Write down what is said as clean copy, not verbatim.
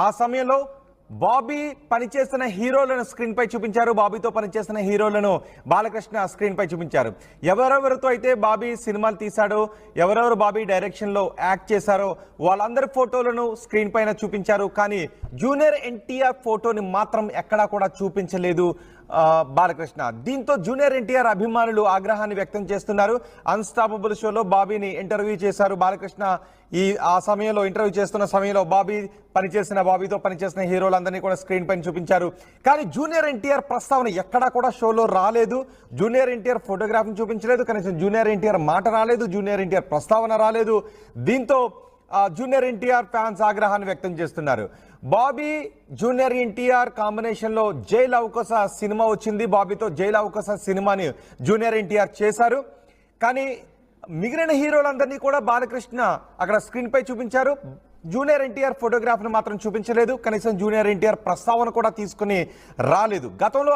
ఆ సమయంలో బాబీ పనిచేస్తున్న హీరోలను స్క్రీన్ పై చూపించారు. బాబీతో పనిచేస్తున్న హీరోలను బాలకృష్ణ స్క్రీన్ పై చూపించారు. ఎవరెవరితో అయితే బాబీ సినిమాలు తీశాడో, ఎవరెవరు బాబీ డైరెక్షన్ లో యాక్ట్ చేశారో వాళ్ళందరి ఫోటోలను స్క్రీన్ పైన చూపించారు. కానీ జూనియర్ ఎన్టీఆర్ ఫోటోని మాత్రం ఎక్కడా కూడా చూపించలేదు బాలకృష్ణ. దీంతో జూనియర్ ఎన్టీఆర్ అభిమానులు ఆగ్రహాన్ని వ్యక్తం చేస్తున్నారు. అన్స్టాపబుల్ షోలో బాబీని ఇంటర్వ్యూ చేశారు బాలకృష్ణ. ఆ సమయంలో ఇంటర్వ్యూ చేస్తున్న సమయంలో బాబీతో పనిచేసిన హీరోలందరినీ కూడా స్క్రీన్ పైన చూపించారు. కానీ జూనియర్ ఎన్టీఆర్ ప్రస్తావన ఎక్కడా కూడా షోలో రాలేదు. జూనియర్ ఎన్టీఆర్ ఫోటోగ్రాఫ్ని చూపించలేదు, కనీసం జూనియర్ ఎన్టీఆర్ మాట రాలేదు, జూనియర్ ఎన్టీఆర్ ప్రస్తావన రాలేదు. దీంతో జూనియర్ ఎన్టీఆర్ ఫ్యాన్స్ ఆగ్రహాన్ని వ్యక్తం చేస్తున్నారు. బాబీ జూనియర్ ఎన్టీఆర్ కాంబినేషన్ లో జై లవ్ కుశ సినిమా వచ్చింది. బాబీతో జై లవ్ కుశ సినిమాని జూనియర్ ఎన్టీఆర్ చేశారు. కానీ మిగిలిన హీరోలందరినీ కూడా బాలకృష్ణ అక్కడ స్క్రీన్ పై చూపించారు. జూనియర్ ఎన్టీఆర్ ఫోటోగ్రాఫ్ను మాత్రం చూపించలేదు, కనీసం జూనియర్ ఎన్టీఆర్ ప్రస్తావన కూడా తీసుకుని రాలేదు. గతంలో